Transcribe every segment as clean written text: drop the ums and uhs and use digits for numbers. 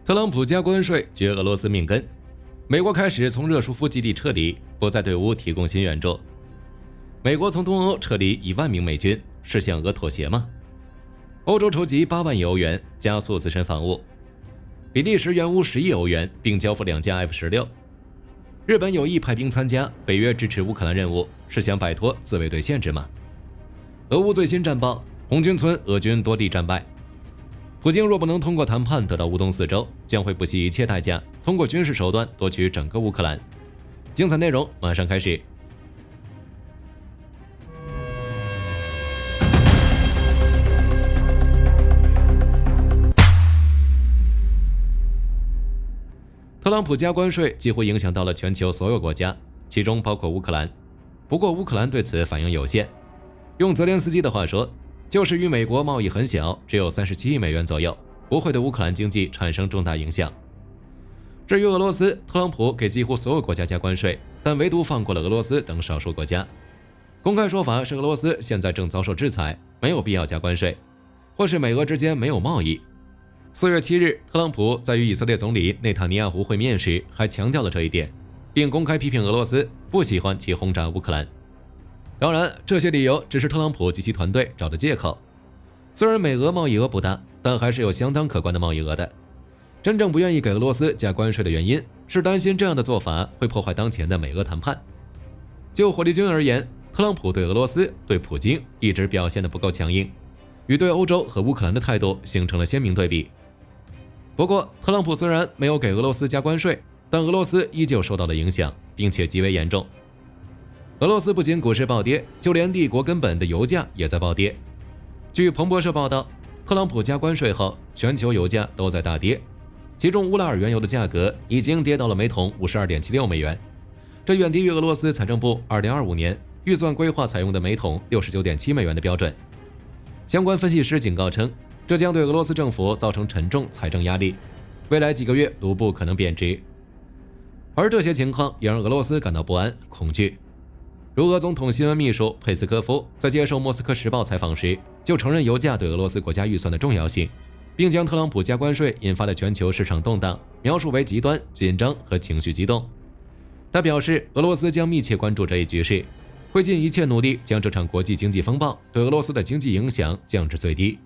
特朗普加关税绝俄罗斯命根，美国开始从热舒夫基地撤离，不再对乌提供新援助。美国从东欧撤离1万名美军，是向俄妥协吗？欧洲筹集8万亿欧元，加速自身防务。比利时援乌10亿欧元，并交付2架 F-16。日本有意派兵参加北约支持乌克兰任务，是想摆脱自卫队限制吗？俄乌最新战报，红军村俄军多地战败。普京若不能通过谈判得到乌东4州，将会不惜一切代价通过军事手段夺取整个乌克兰。精彩内容马上开始。特朗普加关税几乎影响到了全球所有国家，其中包括乌克兰。不过乌克兰对此反应有限，用泽连斯基的话说，就是与美国贸易很小，只有37亿美元左右，不会对乌克兰经济产生重大影响。至于俄罗斯，特朗普给几乎所有国家加关税，但唯独放过了俄罗斯等少数国家。公开说法是俄罗斯现在正遭受制裁，没有必要加关税，或是美俄之间没有贸易。4月7日，特朗普在与以色列总理内塔尼亚胡会面时还强调了这一点，并公开批评俄罗斯不喜欢其轰炸乌克兰。当然，这些理由只是特朗普及其团队找的借口。虽然美俄贸易额不大，但还是有相当可观的贸易额的。真正不愿意给俄罗斯加关税的原因是担心这样的做法会破坏当前的美俄谈判。就火力军而言，特朗普对俄罗斯、对普京一直表现得不够强硬，与对欧洲和乌克兰的态度形成了鲜明对比。不过，特朗普虽然没有给俄罗斯加关税，但俄罗斯依旧受到了影响，并且极为严重。俄罗斯不仅股市暴跌，就连帝国根本的油价也在暴跌。据彭博社报道，特朗普加关税后，全球油价都在大跌，其中乌拉尔原油的价格已经跌到了每桶52.76美元，这远低于俄罗斯财政部2025年预算规划采用的每桶69.7美元的标准。相关分析师警告称，这将对俄罗斯政府造成沉重财政压力，未来几个月卢布可能贬值。而这些情况也让俄罗斯感到不安、恐惧。如俄总统新闻秘书佩斯科夫在接受《莫斯科时报》采访时，就承认油价对俄罗斯国家预算的重要性，并将特朗普加关税引发的全球市场动荡描述为极端、紧张和情绪激动。他表示，俄罗斯将密切关注这一局势，会尽一切努力将这场国际经济风暴对俄罗斯的经济影响降至最低。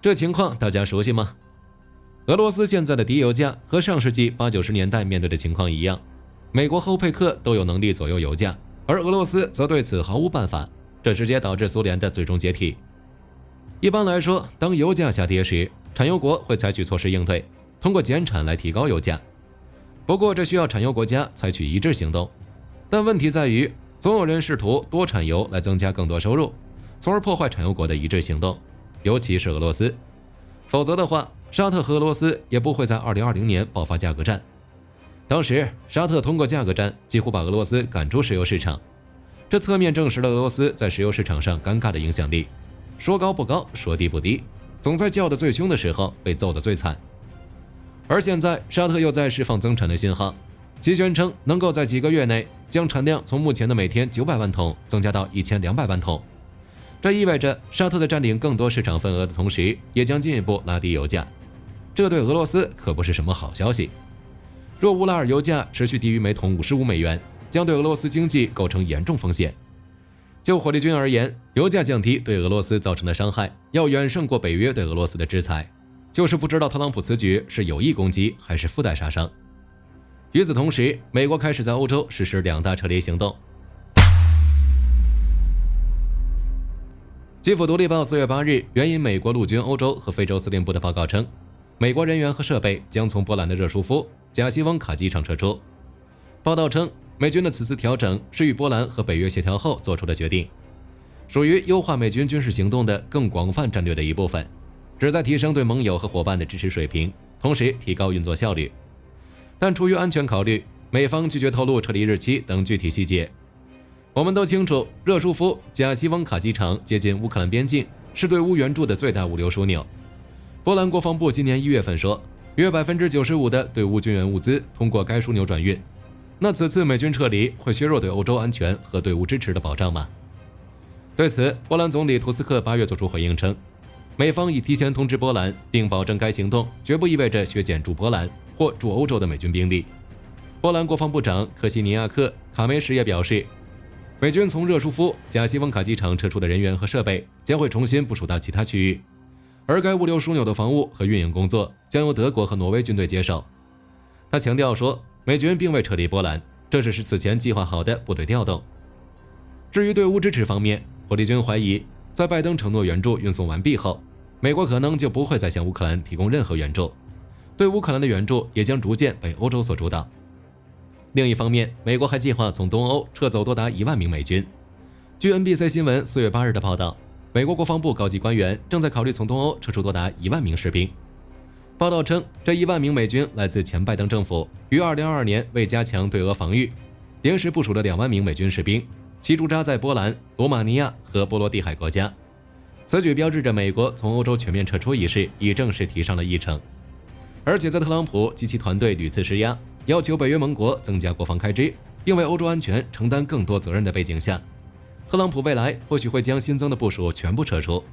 这情况大家熟悉吗？俄罗斯现在的低油价和上世纪80、90年代面对的情况一样，美国和欧佩克都有能力左右油价，而俄罗斯则对此毫无办法，这直接导致苏联的最终解体。一般来说，当油价下跌时，产油国会采取措施应对，通过减产来提高油价。不过这需要产油国家采取一致行动，但问题在于，总有人试图多产油来增加更多收入，从而破坏产油国的一致行动，尤其是俄罗斯。否则的话，沙特和俄罗斯也不会在2020年爆发价格战。当时，沙特通过价格战几乎把俄罗斯赶出石油市场，这侧面证实了俄罗斯在石油市场上尴尬的影响力。说高不高，说低不低，总在叫得最凶的时候被揍得最惨。而现在，沙特又在释放增产的信号，其宣称能够在几个月内将产量从目前的每天900万桶增加到1200万桶。这意味着沙特在占领更多市场份额的同时，也将进一步拉低油价。这对俄罗斯可不是什么好消息。若乌拉尔油价持续低于每桶55美元，将对俄罗斯经济构成严重风险。就火力军而言，油价降低对俄罗斯造成的伤害要远胜过北约对俄罗斯的制裁，就是不知道特朗普此举是有意攻击还是附带杀伤。与此同时，美国开始在欧洲实施2大撤离行动。基辅独立报4月8日援引美国陆军欧洲和非洲司令部的报告称，美国人员和设备将从波兰的热舒夫、贾西翁卡机场撤出。报道称，美军的此次调整是与波兰和北约协调后做出的决定，属于优化美军军事行动的更广泛战略的一部分，旨在提升对盟友和伙伴的支持水平，同时提高运作效率。但出于安全考虑，美方拒绝透露撤离日期等具体细节。我们都清楚，热舒夫、贾西翁卡机场接近乌克兰边境，是对乌援助的最大物流枢纽。波兰国防部今年1月份说，约95%的对乌军援物资通过该枢纽转运。那此次美军撤离会削弱对欧洲安全和对乌支持的保障吗？对此，波兰总理图斯克8月作出回应称，美方已提前通知波兰，并保证该行动绝不意味着削减驻波兰或驻欧洲的美军兵力。波兰国防部长科西尼亚克·卡梅什也表示，美军从热舒夫、加西翁卡机场撤出的人员和设备将会重新部署到其他区域，而该物流枢纽的防务和运营工作将由德国和挪威军队接手。他强调说，美军并未撤离波兰，这只是此前计划好的部队调动。至于对乌支持方面，火力军怀疑，在拜登承诺援助运送完毕后，美国可能就不会再向乌克兰提供任何援助，对乌克兰的援助也将逐渐被欧洲所主导。另一方面，美国还计划从东欧撤走多达1万名美军。据 NBC 新闻4月8日的报道，美国国防部高级官员正在考虑从东欧撤出多达1万名士兵。报道称，这1万名美军来自前拜登政府于2022年为加强对俄防御，临时部署了2万名美军士兵，其驻扎在波兰、罗马尼亚和波罗的海国家。此举标志着美国从欧洲全面撤出一事已正式提上了议程。而且在特朗普及其团队屡次施压，要求北约盟国增加国防开支，并为欧洲安全承担更多责任的背景下，特朗普未来或许会将新增的部署全部撤出。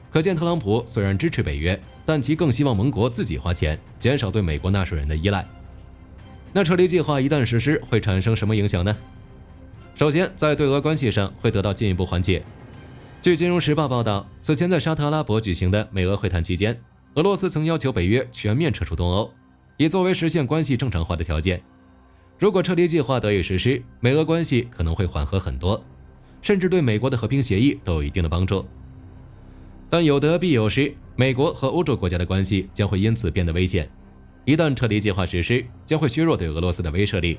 可见特朗普虽然支持北约，但其更希望盟国自己花钱，减少对美国纳税人的依赖。那撤离计划一旦实施，会产生什么影响呢？首先，在对俄关系上会得到进一步缓解。据《金融时报》报道，此前在沙特阿拉伯举行的美俄会谈期间，俄罗斯曾要求北约全面撤出东欧，以作为实现关系正常化的条件。如果撤离计划得以实施，美俄关系可能会缓和很多，甚至对美国的和平协议都有一定的帮助。但有得必有失，美国和欧洲国家的关系将会因此变得危险。一旦撤离计划实施，将会削弱对俄罗斯的威慑力。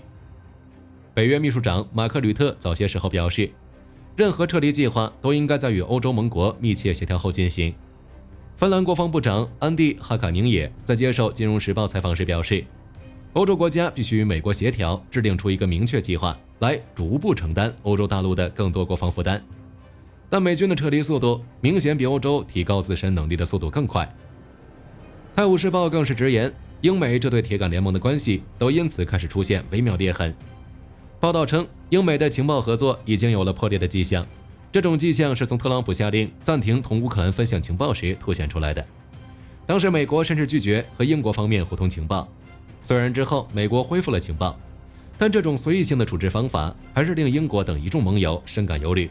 北约秘书长马克·吕特早些时候表示，任何撤离计划都应该在与欧洲盟国密切协调后进行。芬兰国防部长安迪·哈卡宁也在接受《金融时报》采访时表示，欧洲国家必须与美国协调，制定出一个明确计划，来逐步承担欧洲大陆的更多国防负担。但美军的撤离速度明显比欧洲提高自身能力的速度更快。《泰晤士报》更是直言，英美这对铁杆联盟的关系都因此开始出现微妙裂痕。报道称，英美的情报合作已经有了破裂的迹象，这种迹象是从特朗普下令暂停同乌克兰分享情报时凸显出来的。当时美国甚至拒绝和英国方面互通情报，虽然之后美国恢复了情报，但这种随意性的处置方法还是令英国等一众盟友深感忧虑，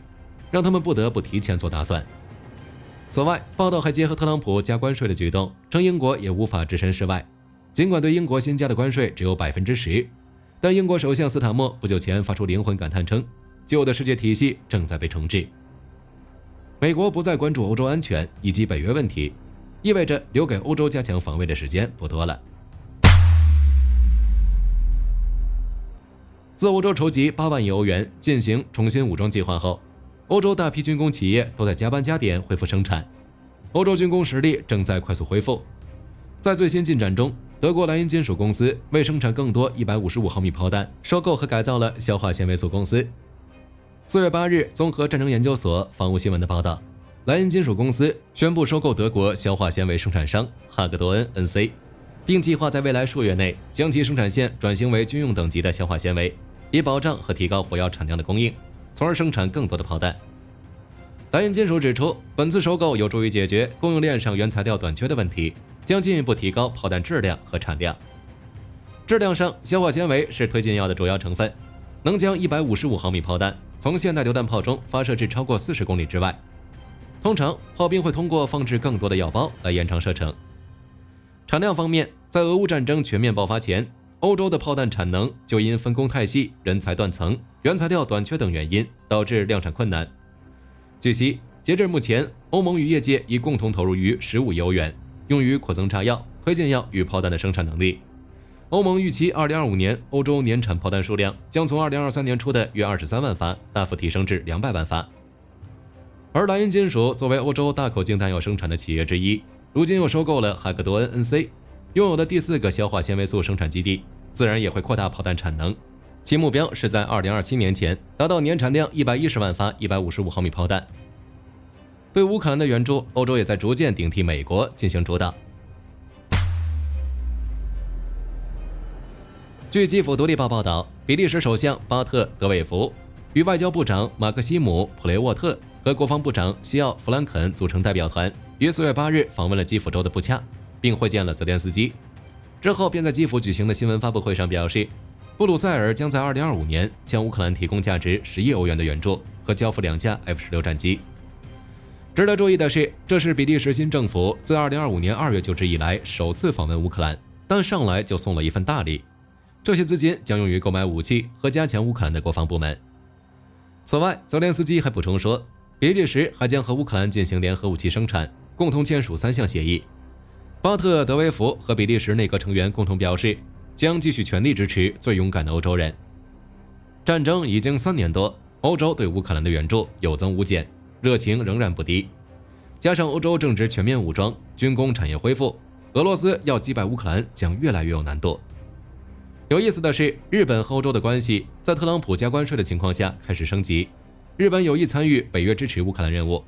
让他们不得不提前做打算。此外，报道还结合特朗普加关税的举动，称英国也无法置身事外。尽管对英国新加的关税只有 10%， 但英国首相斯坦默不久前发出灵魂感叹称，旧的世界体系正在被重置。美国不再关注欧洲安全以及北约问题，意味着留给欧洲加强防卫的时间不多了。自欧洲筹集8万亿欧元进行重新武装计划后，欧洲大批军工企业都在加班加点恢复生产，欧洲军工实力正在快速恢复。在最新进展中，德国莱茵金属公司为生产更多155毫米炮弹，收购和改造了消化纤维素公司。4月8日，综合战争研究所防务新闻的报道，莱茵金属公司宣布收购德国消化纤维生产商哈格多恩 NC， 并计划在未来数月内将其生产线转型为军用等级的消化纤维，以保障和提高火药产量的供应，从而生产更多的炮弹。莱茵金属指出，本次收购有助于解决供应链上原材料短缺的问题，将进一步提高炮弹质量和产量。质量上，消化纤维是推进药的主要成分，能将155毫米炮弹从现代榴弹炮中发射至超过40公里之外。通常，炮兵会通过放置更多的药包来延长射程。产量方面，在俄乌战争全面爆发前，欧洲的炮弹产能就因分工太细、人才断层、原材料短缺等原因，导致量产困难。据悉，截至目前，欧盟与业界已共同投入逾15亿欧元，用于扩增炸药、推进药与炮弹的生产能力。欧盟预期2025年欧洲年产炮弹数量将从2023年初的约23万发大幅提升至200万发。而莱茵金属作为欧洲大口径弹药生产的企业之一，如今又收购了海格多恩 NC， 拥有的第4个消化纤维素生产基地，自然也会扩大炮弹产能。其目标是在2027年前达到年产量110万发155毫米炮弹。对乌克兰的援助，欧洲也在逐渐顶替美国进行主导。据基辅独立报报道，比利时首相巴特·德韦弗与外交部长马克西姆·普雷沃特和国防部长西奥·弗兰肯组成代表团，于4月8日访问了基辅州的布恰，并会见了泽连斯基。之后便在基辅举行的新闻发布会上表示，布鲁塞尔将在2025年向乌克兰提供价值10亿欧元的援助和交付2架 F-16战机。值得注意的是，这是比利时新政府自2025年2月就职以来首次访问乌克兰，但上来就送了一份大礼。这些资金将用于购买武器和加强乌克兰的国防部门。此外，泽连斯基还补充说，比利时还将和乌克兰进行联合武器生产，共同签署3项协议。巴特·德维弗和比利时内阁成员共同表示，将继续全力支持最勇敢的欧洲人。战争已经3年多，欧洲对乌克兰的援助有增无减，热情仍然不低。加上欧洲正值全面武装，军工产业恢复，俄罗斯要击败乌克兰将越来越有难度。有意思的是，日本和欧洲的关系在特朗普加关税的情况下开始升级，日本有意参与北约支持乌克兰任务。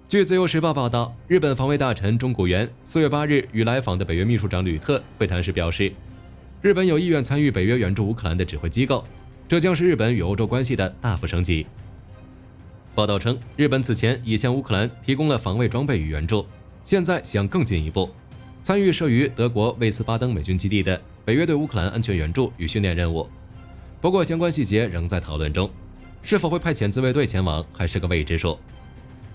据自由时报报道，日本防卫大臣中谷元4月8日与来访的北约秘书长吕特会谈时表示，日本有意愿参与北约援助乌克兰的指挥机构，这将是日本与欧洲关系的大幅升级。报道称，日本此前已向乌克兰提供了防卫装备与援助，现在想更进一步，参与设于德国魏斯巴登美军基地的北约对乌克兰安全援助与训练任务。不过相关细节仍在讨论中，是否会派遣自卫队前往还是个未知数。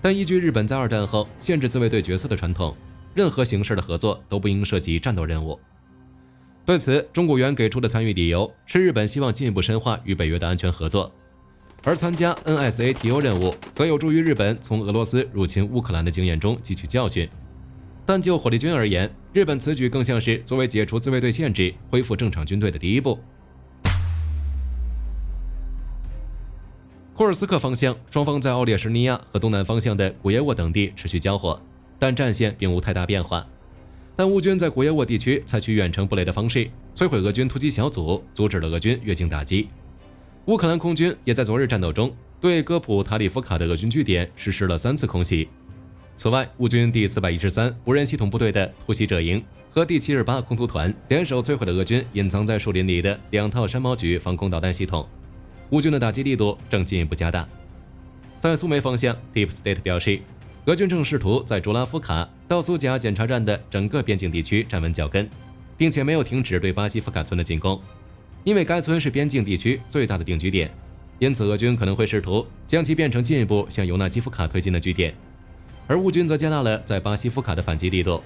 但依据日本在2战后限制自卫队角色的传统，任何形式的合作都不应涉及战斗任务。对此，中谷元给出的参与理由是日本希望进一步深化与北约的安全合作，而参加 NSATO 任务则有助于日本从俄罗斯入侵乌克兰的经验中汲取教训。但就火力军而言，日本此举更像是作为解除自卫队限制、恢复正常军队的第一步。库尔斯克方向，双方在奥列什尼亚和东南方向的古耶沃等地持续交火，但战线并无太大变化。但乌军在古耶沃地区采取远程布雷的方式，摧毁俄军突击小组，阻止了俄军越境打击。乌克兰空军也在昨日战斗中对戈普塔里夫卡的俄军据点实施了3次空袭。此外，乌军第413无人系统部队的突袭者营和第728空突团联手摧毁了俄军隐藏在树林里的2套山毛榉防空导弹系统。乌军的打击力度正进一步加大。在苏梅方向 ，Deep State 表示，俄军正试图在朱拉夫卡到苏贾检查站的整个边境地区站稳脚跟，并且没有停止对巴西夫卡村的进攻，因为该村是边境地区最大的定居点，因此俄军可能会试图将其变成进一步向尤纳基夫卡推进的据点。而乌军则加大了在巴西夫卡的反击力度。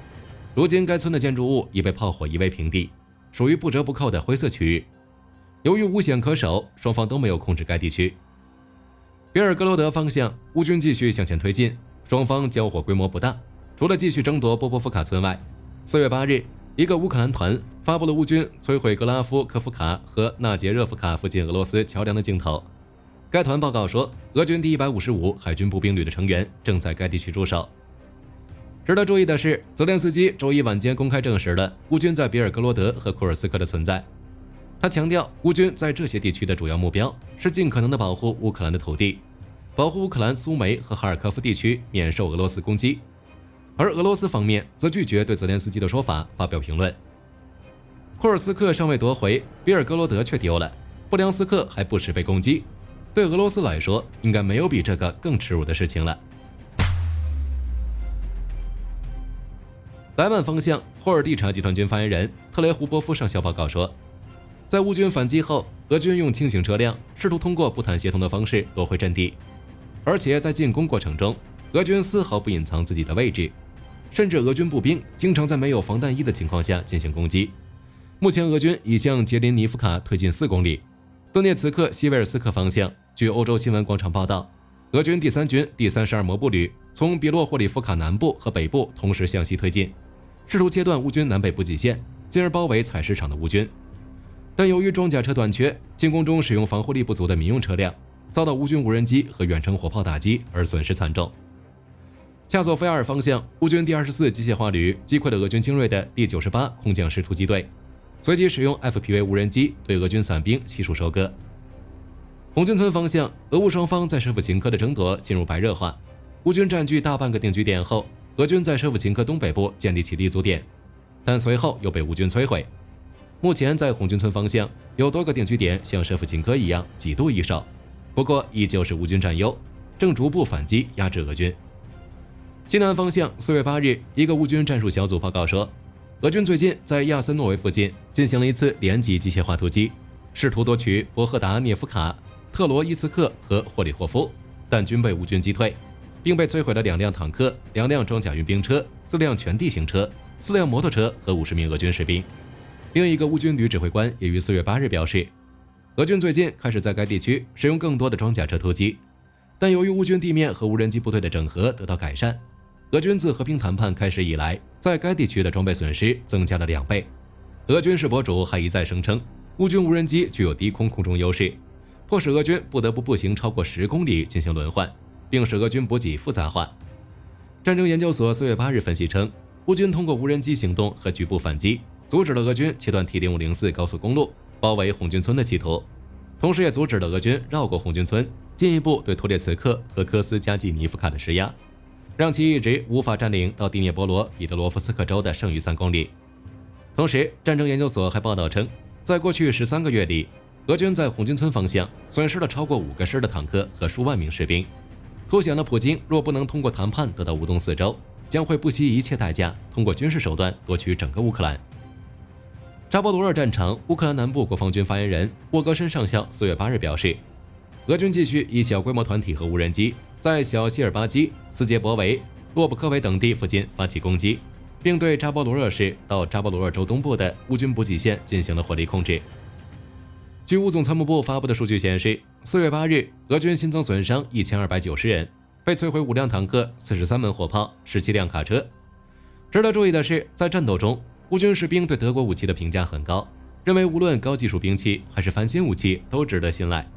如今，该村的建筑物已被炮火夷为平地，属于不折不扣的灰色区域。由于无险可守，双方都没有控制该地区。比尔格罗德方向，乌军继续向前推进，双方交火规模不大。除了继续争夺波波夫卡村外，4月8日，一个乌克兰团发布了乌军摧毁格拉夫科夫卡和纳杰热夫卡附近俄罗斯桥梁的镜头。该团报告说，俄军第155海军步兵旅的成员正在该地区驻守。值得注意的是，泽连斯基周一晚间公开证实了乌军在比尔格罗德和库尔斯克的存在。他强调，乌军在这些地区的主要目标是尽可能地保护乌克兰的土地，保护乌克兰苏梅和哈尔科夫地区免受俄罗斯攻击。而俄罗斯方面则拒绝对泽连斯基的说法发表评论。库尔斯克尚未夺回，比尔格罗德却丢了，布良斯克还不时被攻击。对俄罗斯来说，应该没有比这个更耻辱的事情了。莱万方向，霍尔蒂察集团军发言人特雷胡波夫上校报告说，在乌军反击后，俄军用轻型车辆试图通过不谈协同的方式夺回阵地，而且在进攻过程中，俄军丝毫不隐藏自己的位置，甚至俄军步兵经常在没有防弹衣的情况下进行攻击。目前，俄军已向杰林尼夫卡推进4公里。顿涅茨克西维尔斯克方向，据欧洲新闻广场报道，俄军第3军第32摩步旅从比洛霍里夫卡南部和北部同时向西推进，试图切断乌军南北部极线，进而包围采石场的乌军。但由于装甲车短缺，进攻中使用防护力不足的民用车辆遭到乌军无人机和远程火炮打击而损失惨重。恰索菲亚尔方向，乌军第24机械化旅击溃了俄军精锐的第98空降师突击队，随即使用 FPV 无人机对俄军伞兵悉数收割。红军村方向，俄乌双方在舍甫琴科的争夺进入白热化，乌军占据大半个定居点后，俄军在舍甫琴科东北部建立起立足点，但随后又被乌军摧毁。目前在红军村方向有多个定居点像舍甫琴科一样几度易手，不过依旧是乌军占优。正逐步反击压制俄军。西南方向4月8日，一个乌军战术小组报告说，俄军最近在亚森诺维附近进行了一次连级机械化突击，试图夺取博赫达涅夫卡、特罗伊茨克和霍里霍夫，但均被乌军击退，并被摧毁了2辆坦克、2辆装甲运兵车、4辆全地形车、4辆摩托车和50名俄军士兵。另一个乌军旅指挥官也于4月8日表示，俄军最近开始在该地区使用更多的装甲车突击，但由于乌军地面和无人机部队的整合得到改善，俄军自和平谈判开始以来，在该地区的装备损失增加了2倍。俄军事博主还一再声称，乌军无人机具有低空空中优势，迫使俄军不得不步行超过10公里进行轮换，并使俄军补给复杂化。战争研究所4月8日分析称，乌军通过无人机行动和局部反击，阻止了俄军切断 T0504 高速公路，包围红军村的企图，同时也阻止了俄军绕过红军村，进一步对托列茨克和科斯加季尼夫卡的施压，让其一直无法占领到第聂伯罗彼得罗夫斯克州的剩余3公里。同时，战争研究所还报道称，在过去13个月里，俄军在红军村方向损失了超过5个师的坦克和数万名士兵，凸显了普京若不能通过谈判得到乌东4州，将会不惜一切代价通过军事手段夺取整个乌克兰。扎波罗热战场，乌克兰南部国防军发言人沃格申上校4月8日表示，俄军继续以小规模团体和无人机在小谢尔巴基、斯捷伯维、洛布科维等地附近发起攻击，并对扎波罗热市到扎波罗热州东部的乌军补给线进行了火力控制。据乌总参谋部发布的数据显示，4月8日，俄军新增损伤1290人，被摧毁5辆坦克、43门火炮、17辆卡车。值得注意的是，在战斗中，乌军士兵对德国武器的评价很高，认为无论高技术兵器还是翻新武器都值得信赖。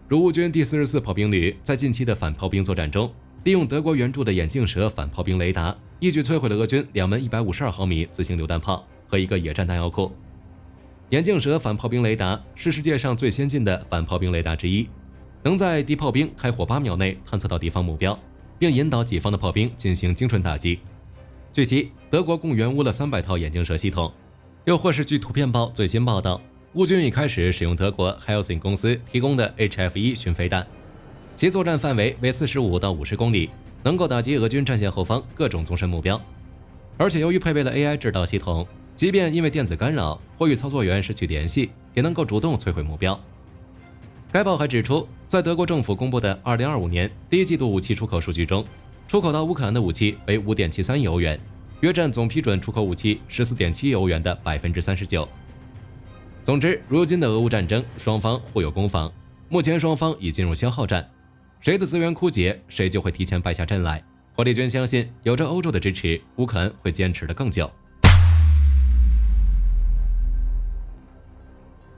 如乌军第44炮兵旅在近期的反炮兵作战中，利用德国援助的眼镜蛇反炮兵雷达，一举摧毁了俄军2门152毫米自行榴弹炮和一个野战弹药库。眼镜蛇反炮兵雷达是世界上最先进的反炮兵雷达之一，能在敌炮兵开火8秒内探测到敌方目标，并引导己方的炮兵进行精准打击。据悉，德国共援乌了300套眼镜蛇系统。又或是据图片报最新报道，乌军已开始使用德国 Helsing 公司提供的 HF-1 巡飞弹，其作战范围为45到50公里，能够打击俄军战线后方各种纵深目标。而且由于配备了 AI 制导系统，即便因为电子干扰或与操作员失去联系，也能够主动摧毁目标。该报还指出，在德国政府公布的2025年第一季度武器出口数据中，出口到乌克兰的武器为 5.73亿欧元，约占总批准出口武器 14.7亿欧元的 39%。总之，如今的俄乌战争，双方互有攻防，目前双方已进入消耗战，谁的资源枯竭，谁就会提前败下阵来。火力军相信，有着欧洲的支持，乌克兰会坚持得更久。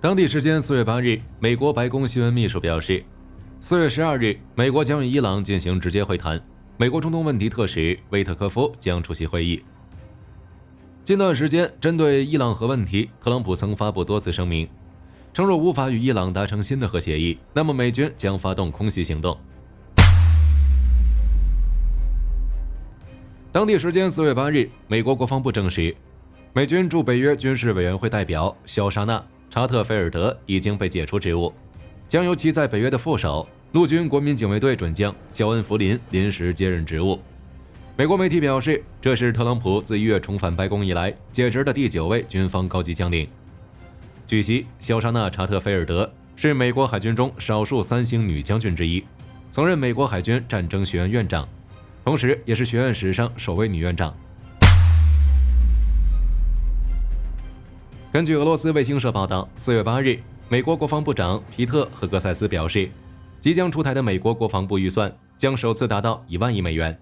当地时间4月8日，美国白宫新闻秘书表示，4月12日，美国将与伊朗进行直接会谈，美国中东问题特使维特科夫将出席会议。近段时间，针对伊朗核问题，特朗普曾发布多次声明，称若无法与伊朗达成新的核协议，那么美军将发动空袭行动。当地时间4月8日，美国国防部证实，美军驻北约军事委员会代表肖沙纳·查特菲尔德已经被解除职务，将由其在北约的副手、陆军国民警卫队准将肖恩·弗林临时接任职务。美国媒体表示，这是特朗普自1月重返白宫以来解职的第9位军方高级将领。据悉，肖沙纳·查特菲尔德是美国海军中少数3星女将军之一，曾任美国海军战争学院院长，同时也是学院史上首位女院长。根据俄罗斯卫星社报道，4月8日，美国国防部长皮特·赫格塞斯表示，即将出台的美国国防部预算将首次达到1万亿美元。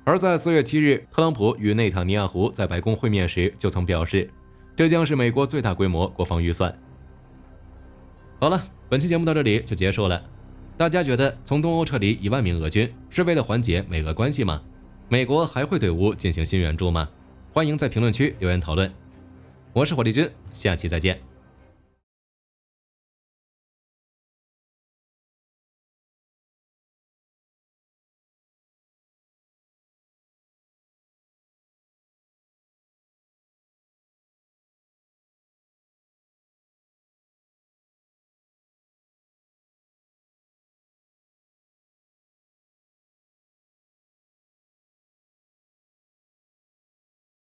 而在4月7日，特朗普与内塔尼亚胡在白宫会面时就曾表示，这将是美国最大规模国防预算。好了，本期节目到这里就结束了。大家觉得从东欧撤离1万名俄军是为了缓解美俄关系吗？美国还会对乌进行新援助吗？欢迎在评论区留言讨论。我是火力军，下期再见。